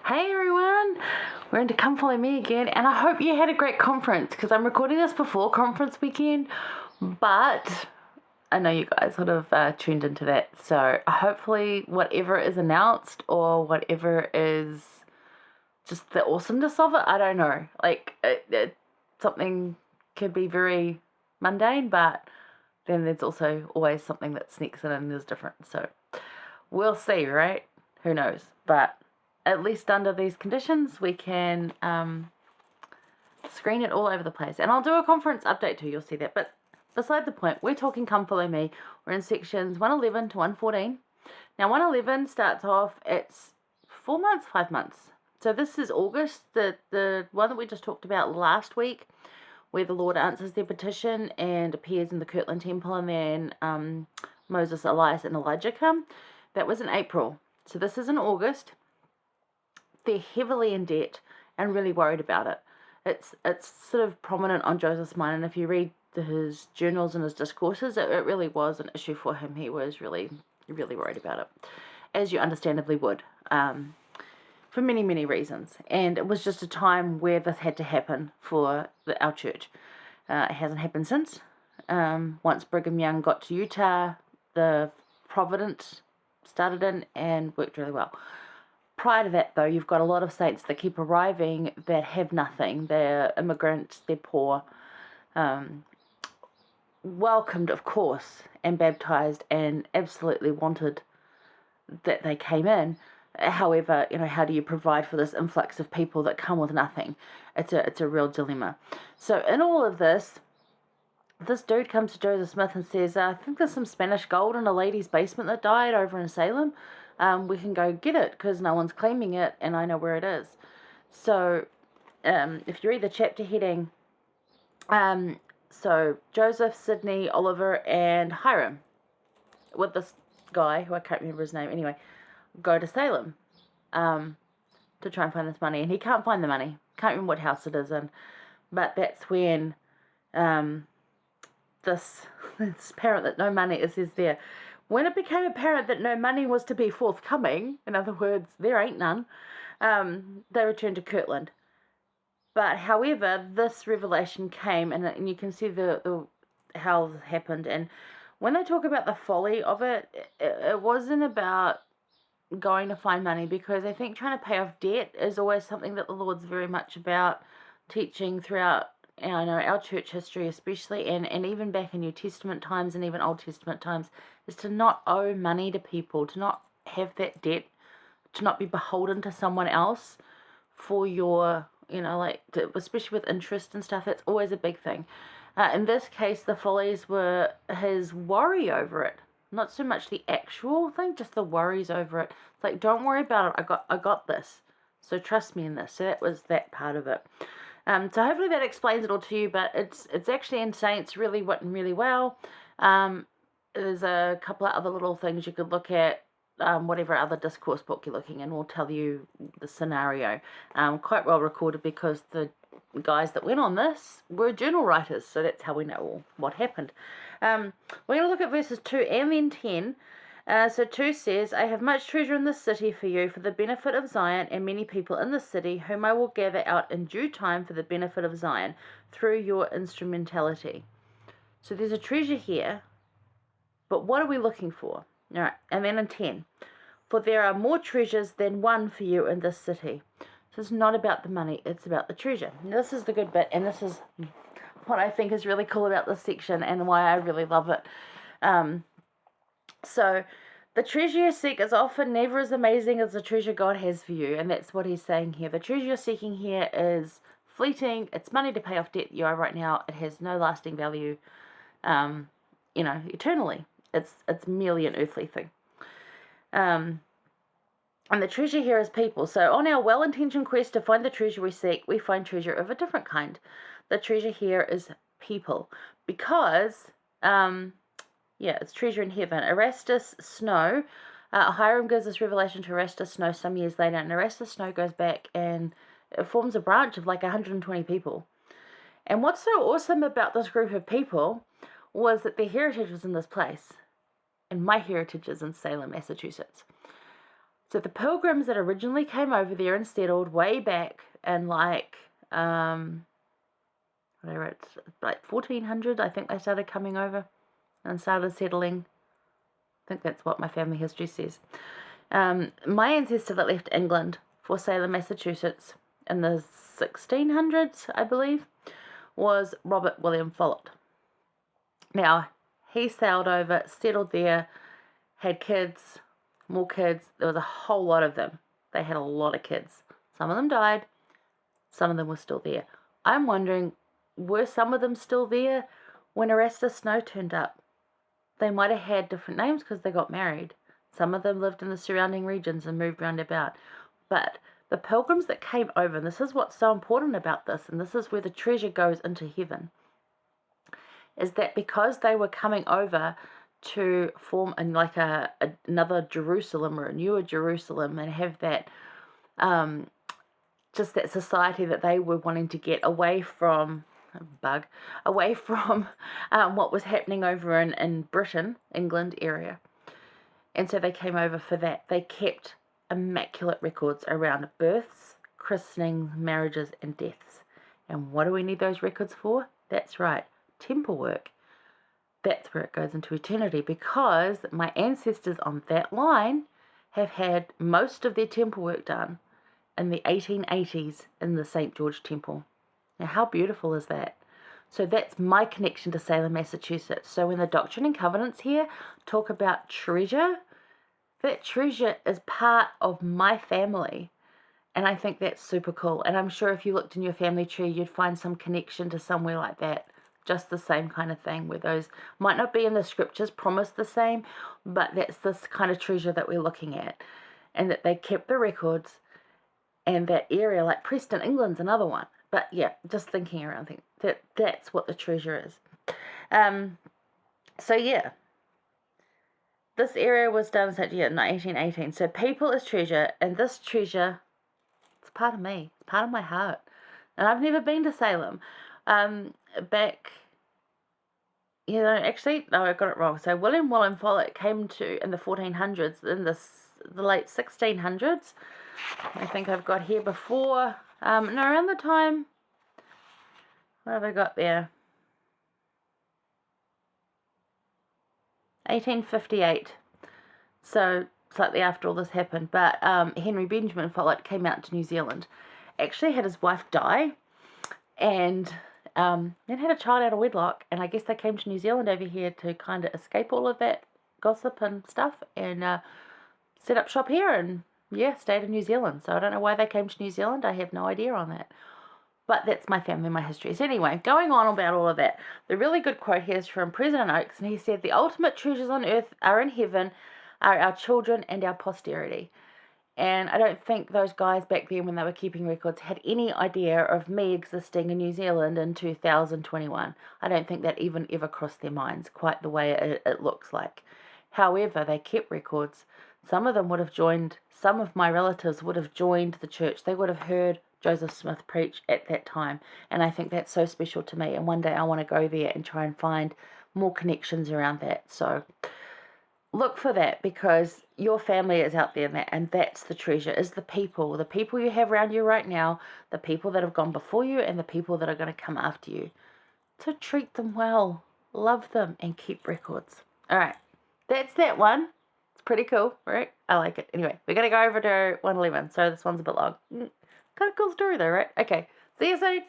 Hey everyone, we're into Come Follow Me again, and I hope you had a great conference because I'm recording this before conference weekend, but I know you guys would have tuned into that, so hopefully whatever is announced or whatever is just the awesomeness of it, I don't know, something could be very mundane, but then there's also always something that sneaks in and is different, so we'll see, right? Who knows, but at least under these conditions, we can screen it all over the place. And I'll do a conference update too, you'll see that. But beside the point, we're talking Come Follow Me. We're in sections 111 to 114. Now, 111 starts off, it's 4 months, 5 months. So this is August, the one that we just talked about last week, where the Lord answers their petition and appears in the Kirtland Temple, and then Moses, Elias, and Elijah come. That was in April. So this is in August. They're heavily in debt and really worried about it. It's sort of prominent on Joseph's mind, and if you read his journals and his discourses, it really was an issue for him. He was really, really worried about it, as you understandably would, for many, many reasons. And it was just a time where this had to happen for our church. It hasn't happened since. Once Brigham Young got to Utah, the Providence started in and worked really well. Prior to that, though, you've got a lot of saints that keep arriving that have nothing. They're immigrants, they're poor, welcomed, of course, and baptized, and absolutely wanted that they came in. However, how do you provide for this influx of people that come with nothing? It's a real dilemma. So in all of this dude comes to Joseph Smith and says, I think there's some Spanish gold in a lady's basement that died over in Salem. We can go get it because no one's claiming it and I know where it is. So if you read the chapter heading, so Joseph, Sidney, Oliver, and Hiram, with this guy, who I can't remember his name anyway, go to Salem to try and find this money. And he can't find the money. Can't remember what house it is in. But that's when it's apparent that no money is there. When it became apparent that no money was to be forthcoming, in other words, there ain't none, they returned to Kirtland. But however, this revelation came, and you can see the how it happened. And when they talk about the folly of it, it wasn't about going to find money, because I think trying to pay off debt is always something that the Lord's very much about teaching throughout our church history especially, and even back in New Testament times and even Old Testament times, is to not owe money to people, to not have that debt, to not be beholden to someone else for your, especially with interest and stuff. It's always a big thing. In this case, the follies were his worry over it. Not so much the actual thing, just the worries over it. It's like, don't worry about it. I got this. So trust me in this. So that was that part of it. So hopefully that explains it all to you, but it's actually in Saints really written really well. There's a couple of other little things you could look at. Whatever other discourse book you're looking in will tell you the scenario. Quite well recorded, because the guys that went on this were journal writers, so that's how we know what happened. We're going to look at verses 2 and then 10. So 2 says, I have much treasure in this city for you, for the benefit of Zion, and many people in the city, whom I will gather out in due time for the benefit of Zion, through your instrumentality. So there's a treasure here, but what are we looking for? All right, and then in 10, for there are more treasures than one for you in this city. So it's not about the money, it's about the treasure. Now, this is the good bit, and this is what I think is really cool about this section and why I really love it. So the treasure you seek is often never as amazing as the treasure God has for you, and that's what he's saying here. The treasure you're seeking here is fleeting. It's money to pay off debt you are right now. It has no lasting value, eternally. It's merely an earthly thing. And the treasure here is people. So on our well-intentioned quest to find the treasure we seek, we find treasure of a different kind. The treasure here is people, because it's treasure in heaven. Erastus Snow, Hiram gives this revelation to Erastus Snow some years later, and Erastus Snow goes back and it forms a branch of like 120 people. And what's so awesome about this group of people was that their heritage was in this place. And my heritage is in Salem, Massachusetts. So the pilgrims that originally came over there and settled way back in like, whatever, it's like 1400, I think they started coming over and started settling. I think that's what my family history says. My ancestor that left England for Salem, Massachusetts in the 1600s, I believe, was Robert William Follett. Now, he sailed over, settled there, had kids, more kids. There was a whole lot of them. They had a lot of kids. Some of them died. Some of them were still there. I'm wondering, were some of them still there when Erastus Snow turned up? They might have had different names because they got married. Some of them lived in the surrounding regions and moved round about. But the pilgrims that came over, and this is what's so important about this, and this is where the treasure goes into heaven, is that because they were coming over to form in like another Jerusalem or a newer Jerusalem and have that just that society that they were wanting to get away from what was happening over in Britain, England area. And so they came over for that. They kept immaculate records around births, christenings, marriages, and deaths. And what do we need those records for? That's right, temple work. That's where it goes into eternity, because my ancestors on that line have had most of their temple work done in the 1880s in the St. George Temple. Now, how beautiful is that? So that's my connection to Salem, Massachusetts. So when the Doctrine and Covenants here talk about treasure, that treasure is part of my family. And I think that's super cool. And I'm sure if you looked in your family tree, you'd find some connection to somewhere like that. Just the same kind of thing, where those might not be in the scriptures promised the same, but that's this kind of treasure that we're looking at. And that they kept the records, and that area, like Preston, England's another one. But yeah, just thinking around things, that's what the treasure is. So yeah, this area was done in 1818. So people is treasure, and this treasure, it's part of me. It's part of my heart. And I've never been to Salem. Back, actually, no, I got it wrong. So William Follett came to in the 1400s, in the late 1600s. I think I've got here before, around the time, what have I got there? 1858. So slightly after all this happened. But Henry Benjamin Follett came out to New Zealand. Actually had his wife die, and then had a child out of wedlock. And I guess they came to New Zealand over here to kind of escape all of that gossip and stuff, and set up shop here, and stayed in New Zealand. So I don't know why they came to New Zealand. I have no idea on that. But that's my family, my history. So anyway, going on about all of that, the really good quote here is from President Oakes, and he said, "The ultimate treasures on earth are in heaven, are our children and our posterity." And I don't think those guys back then, when they were keeping records, had any idea of me existing in New Zealand in 2021. I don't think that even ever crossed their minds, quite the way it looks like. However, they kept records. Some of them would have joined, some of my relatives would have joined the church. They would have heard Joseph Smith preach at that time. And I think that's so special to me. And one day I want to go there and try and find more connections around that. So look for that, because your family is out there, and that's the treasure, is the people you have around you right now, the people that have gone before you, and the people that are going to come after you. So treat them well, love them, and keep records. All right, that's that one. It's pretty cool, right? I like it. Anyway, we're going to go over to 111, so this one's a bit long. Kind of cool story though, right? Okay, see you soon.